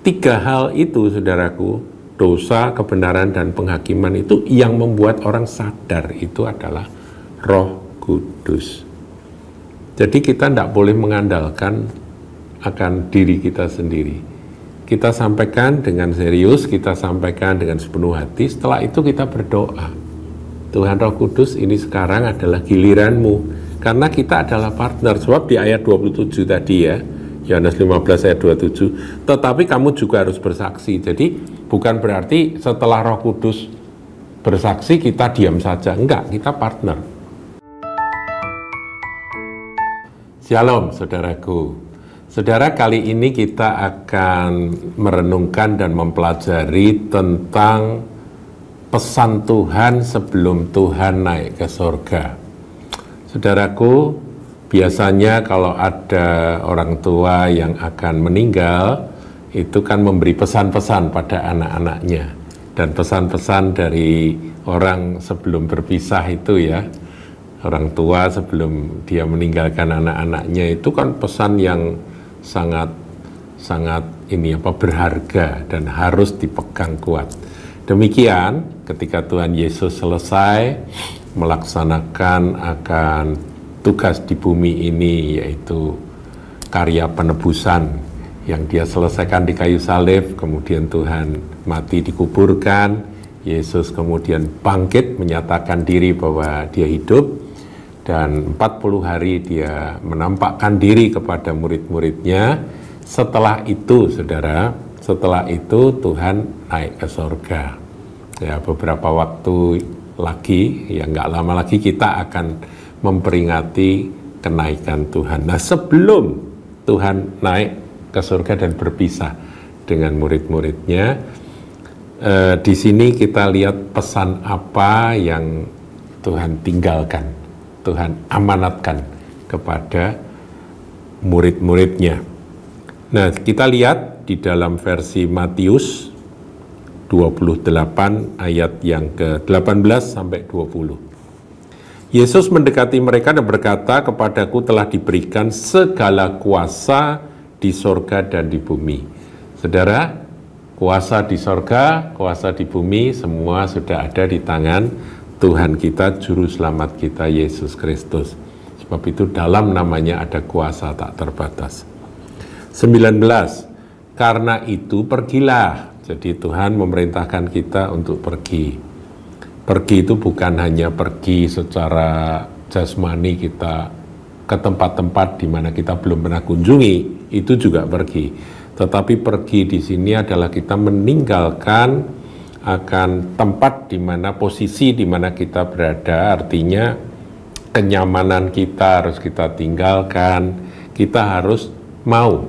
Tiga hal itu, saudaraku, dosa, kebenaran, dan penghakiman itu yang membuat orang sadar itu adalah Roh Kudus. Jadi kita tidak boleh mengandalkan akan diri kita sendiri. Kita sampaikan dengan serius, kita sampaikan dengan sepenuh hati, setelah itu kita berdoa. Tuhan Roh Kudus, ini sekarang adalah giliranmu, karena kita adalah partner. Sebab di ayat 27 tadi ya, Yohanes 15 ayat 27, tetapi kamu juga harus bersaksi. Jadi bukan berarti setelah Roh Kudus bersaksi kita diam saja. Enggak, kita partner. Shalom saudaraku. Saudara, kali ini kita akan merenungkan dan mempelajari tentang pesan Tuhan sebelum Tuhan naik ke surga. Saudaraku, biasanya kalau ada orang tua yang akan meninggal, itu kan memberi pesan-pesan pada anak-anaknya. Dan pesan-pesan dari orang sebelum berpisah itu ya, orang tua sebelum dia meninggalkan anak-anaknya itu kan pesan yang sangat berharga dan harus dipegang kuat. Demikian ketika Tuhan Yesus selesai melaksanakan akan tugas di bumi ini, yaitu karya penebusan yang dia selesaikan di kayu salib, kemudian Tuhan mati dikuburkan, Yesus kemudian bangkit menyatakan diri bahwa dia hidup, dan 40 hari dia menampakkan diri kepada murid-muridnya. Setelah itu, saudara, setelah itu Tuhan naik ke surga. Ya, beberapa waktu lagi, ya nggak lama lagi kita akan memperingati kenaikan Tuhan. Nah, sebelum Tuhan naik ke surga dan berpisah dengan murid-muridnya, di sini kita lihat pesan apa yang Tuhan tinggalkan, Tuhan amanatkan kepada murid-muridnya. Nah, kita lihat di dalam versi Matius 28 ayat yang ke-18 sampai 20. Yesus mendekati mereka dan berkata, kepadaku telah diberikan segala kuasa di sorga dan di bumi. Saudara, kuasa di sorga, kuasa di bumi, semua sudah ada di tangan Tuhan kita, Juru Selamat kita, Yesus Kristus. Sebab itu dalam namanya ada kuasa tak terbatas. 19, karena itu pergilah. Jadi Tuhan memerintahkan kita untuk pergi. Pergi itu bukan hanya pergi secara jasmani, kita ke tempat-tempat di mana kita belum pernah kunjungi, itu juga pergi. Tetapi pergi di sini adalah kita meninggalkan akan tempat di mana, posisi di mana kita berada, artinya kenyamanan kita harus kita tinggalkan. Kita harus mau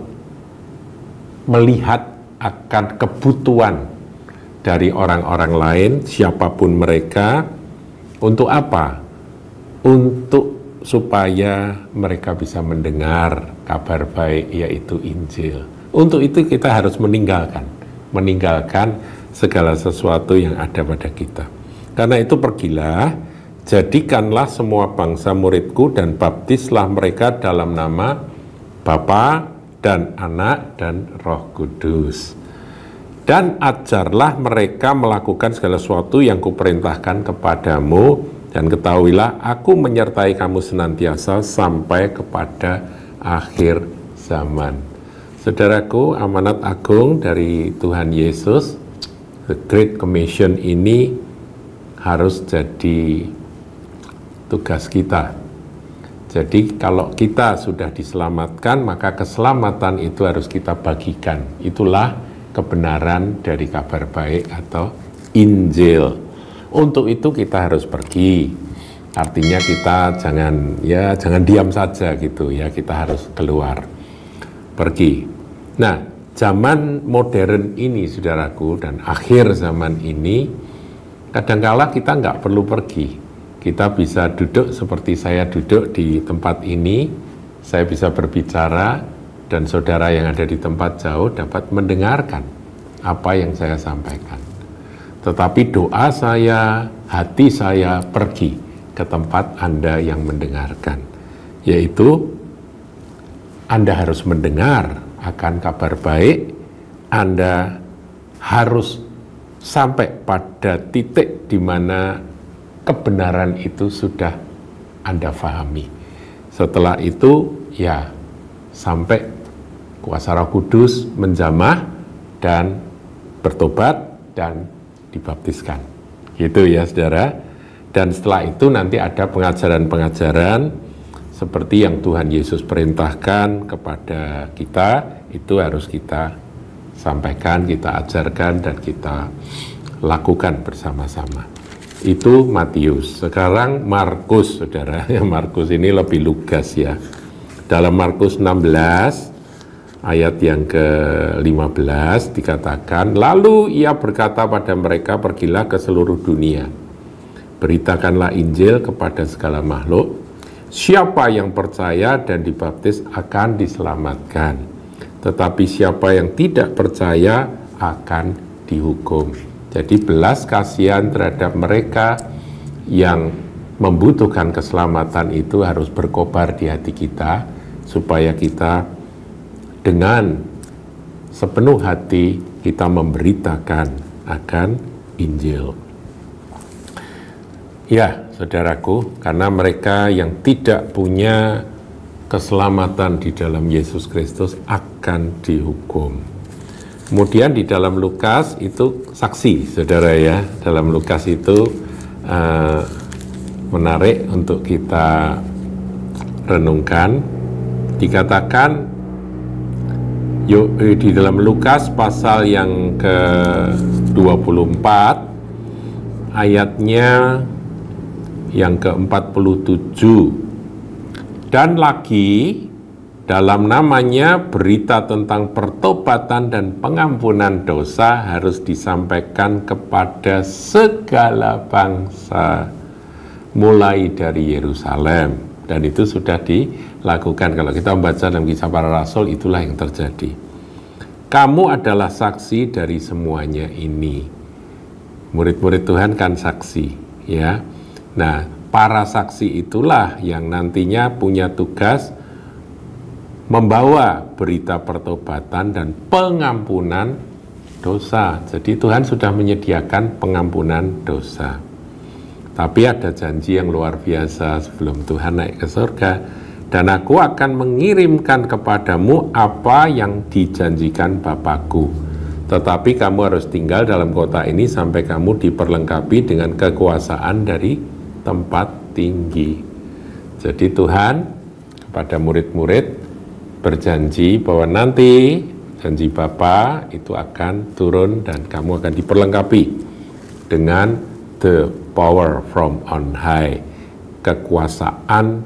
melihat akan kebutuhan dari orang-orang lain, siapapun mereka. Untuk apa? Untuk supaya mereka bisa mendengar kabar baik, yaitu Injil. Untuk itu kita harus meninggalkan segala sesuatu yang ada pada kita. Karena itu pergilah, jadikanlah semua bangsa muridku dan baptislah mereka dalam nama Bapa dan Anak dan Roh Kudus. Dan ajarlah mereka melakukan segala sesuatu yang kuperintahkan kepadamu, dan ketahuilah aku menyertai kamu senantiasa sampai kepada akhir zaman. Saudaraku, amanat agung dari Tuhan Yesus, The Great Commission ini harus jadi tugas kita. Jadi kalau kita sudah diselamatkan, maka keselamatan itu harus kita bagikan. Itulah kebenaran dari kabar baik atau Injil. Untuk itu kita harus pergi. Artinya kita jangan diam saja gitu ya, kita harus keluar, pergi. Nah, zaman modern ini, saudaraku, dan akhir zaman ini, kadangkala kita nggak perlu pergi. Kita bisa duduk seperti saya duduk di tempat ini, saya bisa berbicara, dan saudara yang ada di tempat jauh dapat mendengarkan apa yang saya sampaikan. Tetapi doa saya, hati saya pergi ke tempat Anda yang mendengarkan, yaitu Anda harus mendengar akan kabar baik Anda harus sampai pada titik di mana kebenaran itu sudah Anda pahami. Setelah itu ya sampai kuasa Roh Kudus menjamah dan bertobat dan dibaptiskan. Gitu ya saudara. Dan setelah itu nanti ada pengajaran-pengajaran seperti yang Tuhan Yesus perintahkan kepada kita, itu harus kita sampaikan, kita ajarkan, dan kita lakukan bersama-sama. Itu Matius. Sekarang Markus, saudara. Markus ini lebih lugas ya. Dalam Markus 16, ayat yang ke-15 dikatakan, lalu ia berkata pada mereka, pergilah ke seluruh dunia. Beritakanlah Injil kepada segala makhluk. Siapa yang percaya dan dibaptis akan diselamatkan. Tetapi siapa yang tidak percaya akan dihukum. Jadi belas kasihan terhadap mereka yang membutuhkan keselamatan itu harus berkobar di hati kita, supaya kita dengan sepenuh hati kita memberitakan akan Injil. Ya, saudaraku, karena mereka yang tidak punya keselamatan di dalam Yesus Kristus akan dihukum. Kemudian di dalam Lukas itu saksi, saudara ya. Dalam Lukas itu menarik untuk kita renungkan. Dikatakan di dalam Lukas pasal yang ke-24 ayatnya yang ke-47. Dan lagi dalam namanya berita tentang pertobatan dan pengampunan dosa harus disampaikan kepada segala bangsa mulai dari Yerusalem. Dan itu sudah dilakukan. Kalau kita membaca dalam Kisah Para Rasul, itulah yang terjadi. Kamu adalah saksi dari semuanya ini. Murid-murid Tuhan kan saksi, ya. Nah, para saksi itulah yang nantinya punya tugas membawa berita pertobatan dan pengampunan dosa. Jadi Tuhan sudah menyediakan pengampunan dosa. Tapi ada janji yang luar biasa sebelum Tuhan naik ke surga. Dan aku akan mengirimkan kepadamu apa yang dijanjikan Bapakku. Tetapi kamu harus tinggal dalam kota ini sampai kamu diperlengkapi dengan kekuasaan dari tempat tinggi. Jadi Tuhan kepada murid-murid berjanji bahwa nanti janji Bapa itu akan turun dan kamu akan diperlengkapi dengan the power from on high, kekuasaan,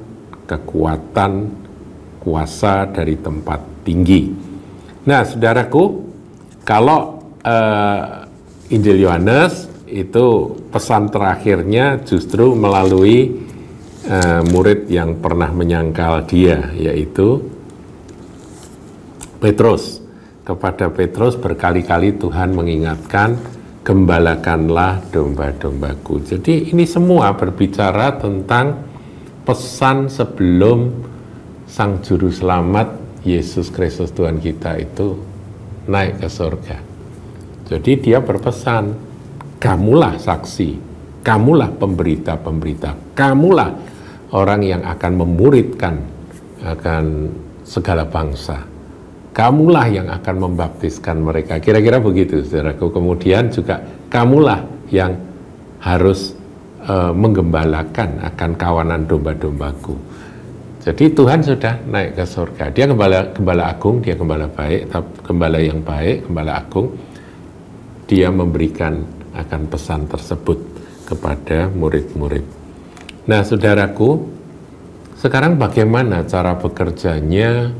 kekuatan, kuasa dari tempat tinggi. Nah, saudaraku, kalau Injil Yohanes itu pesan terakhirnya justru melalui murid yang pernah menyangkal dia, yaitu Petrus. Kepada Petrus berkali-kali Tuhan mengingatkan, gembalakanlah domba-dombaku. Jadi ini semua berbicara tentang pesan sebelum Sang Juru Selamat Yesus Kristus Tuhan kita itu naik ke surga. Jadi dia berpesan, kamulah saksi, kamulah pemberita-pemberita, kamulah orang yang akan memuridkan akan segala bangsa. Kamulah yang akan membaptiskan mereka. Kira-kira begitu, saudaraku. Kemudian juga kamulah yang harus menggembalakan akan kawanan domba-dombaku. Jadi Tuhan sudah naik ke surga. Dia gembala agung, dia gembala baik, gembala yang baik, gembala agung. Dia memberikan akan pesan tersebut kepada murid-murid. Nah, saudaraku, sekarang bagaimana cara bekerjanya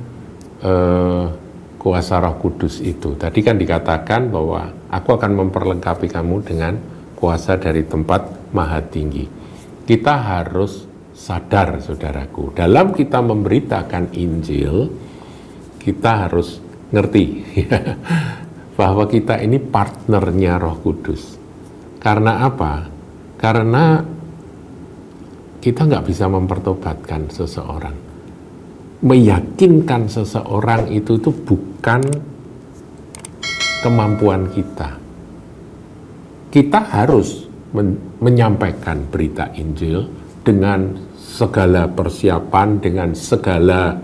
kuasa Roh Kudus itu? Tadi kan dikatakan bahwa aku akan memperlengkapi kamu dengan kuasa dari tempat maha tinggi. Kita harus sadar, saudaraku, dalam kita memberitakan Injil, kita harus ngerti bahwa kita ini partnernya Roh Kudus. Karena apa? Karena kita nggak bisa mempertobatkan seseorang. Meyakinkan seseorang itu bukan kemampuan kita. Kita harus menyampaikan berita Injil dengan segala persiapan, dengan segala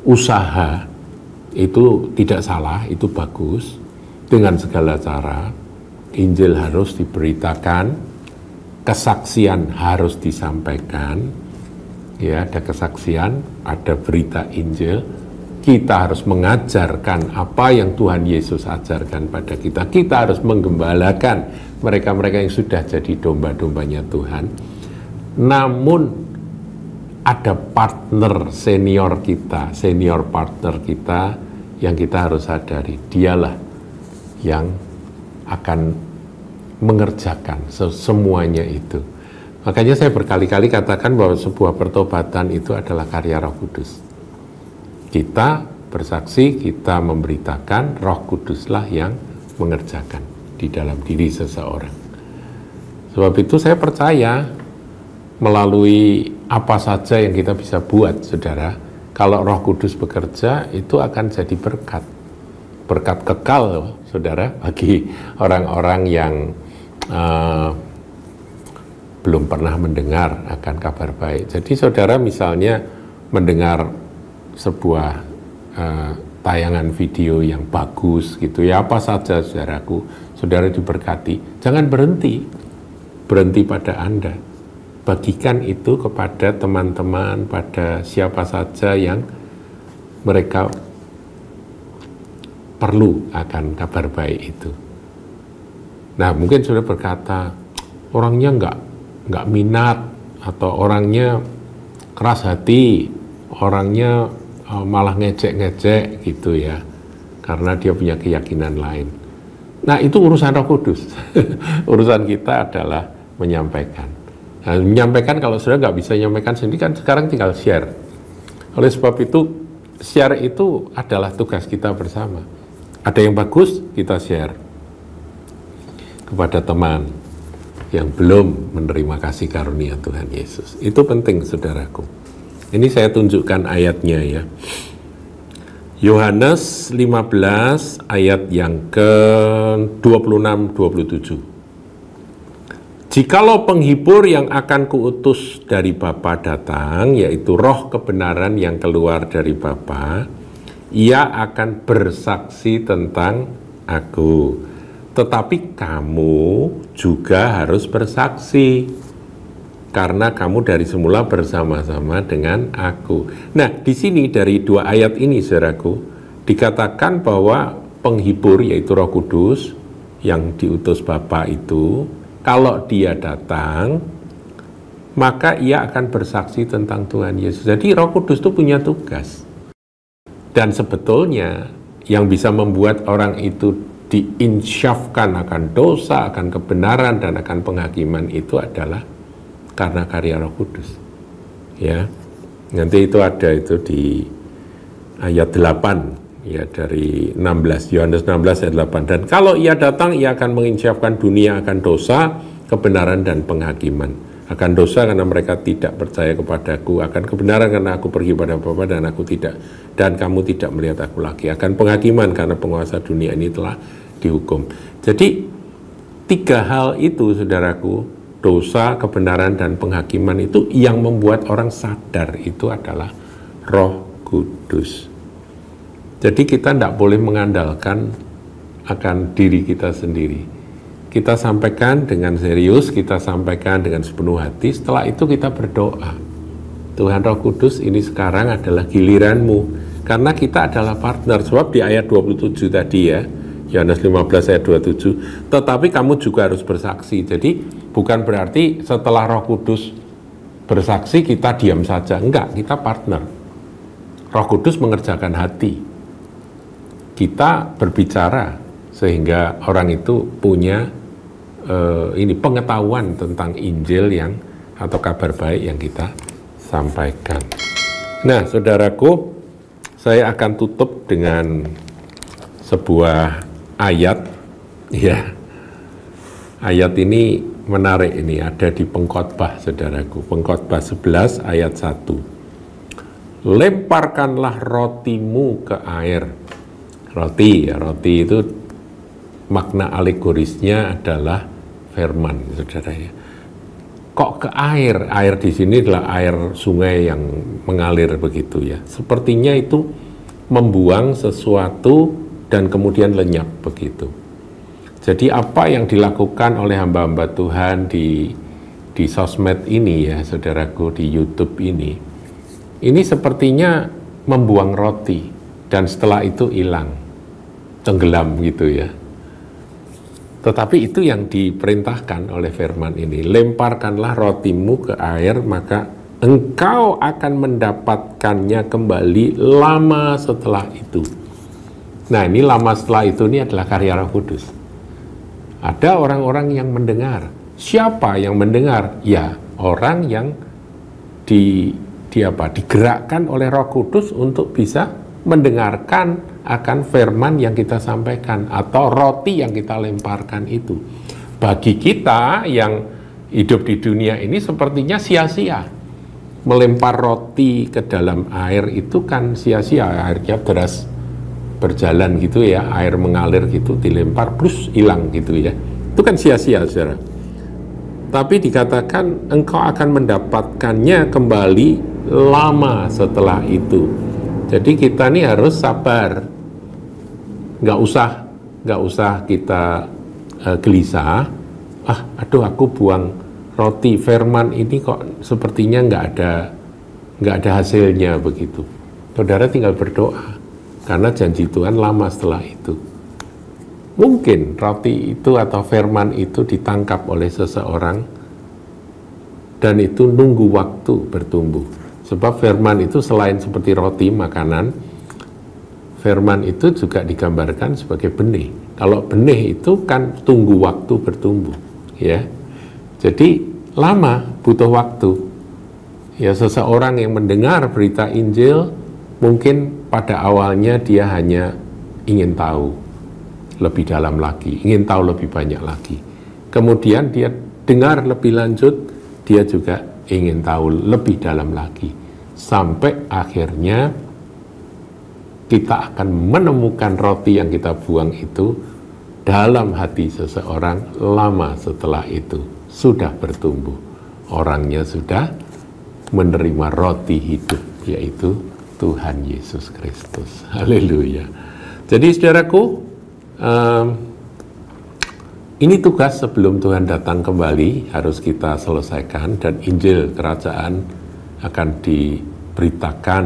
usaha. Itu tidak salah, itu bagus. Dengan segala cara, Injil harus diberitakan, kesaksian harus disampaikan. Ya, ada kesaksian, ada berita Injil. Kita harus mengajarkan apa yang Tuhan Yesus ajarkan pada kita. Kita harus menggembalakan mereka-mereka yang sudah jadi domba-dombanya Tuhan. Namun ada partner senior kita, senior partner kita yang kita harus sadari. Dialah yang akan mengerjakan semuanya itu. Makanya saya berkali-kali katakan bahwa sebuah pertobatan itu adalah karya Roh Kudus. Kita bersaksi, kita memberitakan, Roh Kuduslah yang mengerjakan di dalam diri seseorang. Sebab itu saya percaya melalui apa saja yang kita bisa buat, saudara, kalau Roh Kudus bekerja, itu akan jadi berkat. Berkat kekal, saudara, bagi orang-orang yang belum pernah mendengar akan kabar baik. Jadi saudara misalnya mendengar sebuah tayangan video yang bagus gitu ya, apa saja saudaraku, saudara diberkati, jangan berhenti pada Anda. Bagikan itu kepada teman-teman, pada siapa saja yang mereka perlu akan kabar baik itu. Nah, mungkin saudara berkata, orangnya nggak minat, atau orangnya keras hati, orangnya malah ngejek-ngejek gitu ya, karena dia punya keyakinan lain. Nah, itu urusan Roh Kudus. Urusan kita adalah menyampaikan. Nah, menyampaikan, kalau sudah nggak bisa menyampaikan sendiri kan sekarang tinggal share. Oleh sebab itu, share itu adalah tugas kita bersama. Ada yang bagus, kita share kepada teman yang belum menerima kasih karunia Tuhan Yesus. Itu penting, saudaraku. Ini saya tunjukkan ayatnya ya. Yohanes 15 ayat yang ke-26-27. Jikalau penghibur yang akan kuutus dari Bapa datang, yaitu roh kebenaran yang keluar dari Bapa, ia akan bersaksi tentang aku. Tetapi kamu juga harus bersaksi, karena kamu dari semula bersama-sama dengan aku. Nah, di sini dari dua ayat ini, saudaraku, dikatakan bahwa penghibur, yaitu Roh Kudus, yang diutus Bapa itu, kalau dia datang, maka ia akan bersaksi tentang Tuhan Yesus. Jadi Roh Kudus itu punya tugas. Dan sebetulnya yang bisa membuat orang itu diinsyafkan akan dosa, akan kebenaran, dan akan penghakiman itu adalah karena karya Roh Kudus. Ya. Nanti itu ada itu di ayat 8 ya, dari 16, Yohanes 16 ayat 8. Dan kalau ia datang, ia akan menginsyafkan dunia akan dosa, kebenaran, dan penghakiman. Akan dosa karena mereka tidak percaya kepadaku, akan kebenaran karena aku pergi pada Bapa dan aku tidak, dan kamu tidak melihat aku lagi, akan penghakiman karena penguasa dunia ini telah dihukum. Jadi tiga hal itu, saudaraku, dosa, kebenaran, dan penghakiman, itu yang membuat orang sadar itu adalah Roh Kudus. Jadi kita tidak boleh mengandalkan akan diri kita sendiri. Kita sampaikan dengan serius, kita sampaikan dengan sepenuh hati. Setelah itu kita berdoa, Tuhan Roh Kudus, ini sekarang adalah giliranmu, karena kita adalah partner. Sebab di ayat 27 tadi ya, Yohanes 15 ayat 27, tetapi kamu juga harus bersaksi. Jadi bukan berarti setelah Roh Kudus bersaksi kita diam saja. Enggak, kita partner. Roh Kudus mengerjakan hati. Kita berbicara sehingga orang itu punya pengetahuan tentang Injil yang atau kabar baik yang kita sampaikan. Nah, saudaraku, saya akan tutup dengan sebuah ayat ya. Ayat ini menarik, ini ada di Pengkhotbah, saudaraku. Pengkhotbah 11 ayat 1. Lemparkanlah rotimu ke air, Roti, ya, roti itu makna alegorisnya adalah firman, saudara ya. Kok ke air? Air di sini adalah air sungai yang mengalir begitu ya. Sepertinya itu membuang sesuatu dan kemudian lenyap begitu. Jadi apa yang dilakukan oleh hamba-hamba Tuhan di sosmed ini ya, saudaraku, di YouTube ini sepertinya membuang roti dan setelah itu hilang, tenggelam gitu ya. Tetapi itu yang diperintahkan oleh firman ini, lemparkanlah rotimu ke air, maka engkau akan mendapatkannya kembali lama setelah itu. Nah, ini lama setelah itu ini adalah karya Roh Kudus. Ada orang-orang yang mendengar. Siapa yang mendengar? Ya, orang yang digerakkan oleh Roh Kudus untuk bisa mendengarkan akan firman yang kita sampaikan atau roti yang kita lemparkan itu. Bagi kita yang hidup di dunia ini sepertinya sia-sia. Melempar roti ke dalam air itu kan sia-sia, airnya deras berjalan gitu ya, air mengalir gitu, dilempar plus hilang gitu ya. Itu kan sia-sia, saudara. Tapi dikatakan engkau akan mendapatkannya kembali lama setelah itu. Jadi kita nih harus sabar, nggak usah kita gelisah. Aduh aku buang roti firman ini kok sepertinya nggak ada hasilnya begitu. Saudara tinggal berdoa karena janji Tuhan lama setelah itu. Mungkin roti itu atau firman itu ditangkap oleh seseorang dan itu nunggu waktu bertumbuh. Sebab firman itu selain seperti roti, makanan, firman itu juga digambarkan sebagai benih. Kalau benih itu kan tunggu waktu bertumbuh, ya. Jadi lama, butuh waktu. Ya, seseorang yang mendengar berita Injil, mungkin pada awalnya dia hanya ingin tahu lebih dalam lagi, ingin tahu lebih banyak lagi. Kemudian dia dengar lebih lanjut, dia juga ingin tahu lebih dalam lagi. Sampai akhirnya kita akan menemukan roti yang kita buang itu dalam hati seseorang lama setelah itu sudah bertumbuh. Orangnya sudah menerima roti hidup, yaitu Tuhan Yesus Kristus. Haleluya. Jadi saudaraku, ini tugas sebelum Tuhan datang kembali harus kita selesaikan, dan Injil Kerajaan akan diberitakan,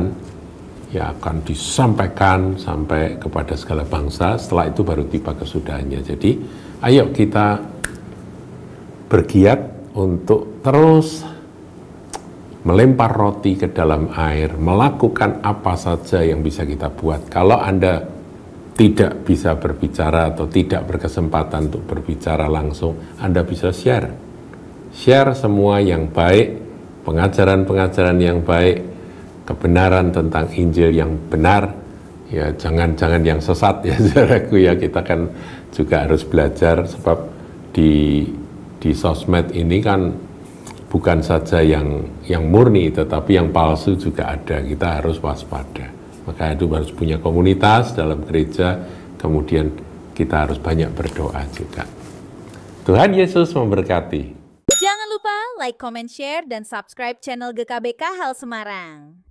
ya akan disampaikan sampai kepada segala bangsa. Setelah itu baru tiba kesudahannya. Jadi ayo kita bergiat untuk terus melempar roti ke dalam air, melakukan apa saja yang bisa kita buat. Kalau Anda tidak bisa berbicara atau tidak berkesempatan untuk berbicara langsung, Anda bisa share semua yang baik, pengajaran-pengajaran yang baik, kebenaran tentang Injil yang benar, ya jangan yang sesat ya saudaraku ya. Kita kan juga harus belajar, sebab di sosmed ini kan bukan saja yang murni, tetapi yang palsu juga ada. Kita harus waspada. Maka itu harus punya komunitas dalam gereja, kemudian kita harus banyak berdoa juga. Tuhan Yesus memberkati. Jangan lupa like, comment, share, dan subscribe channel GKBK Hal Semarang.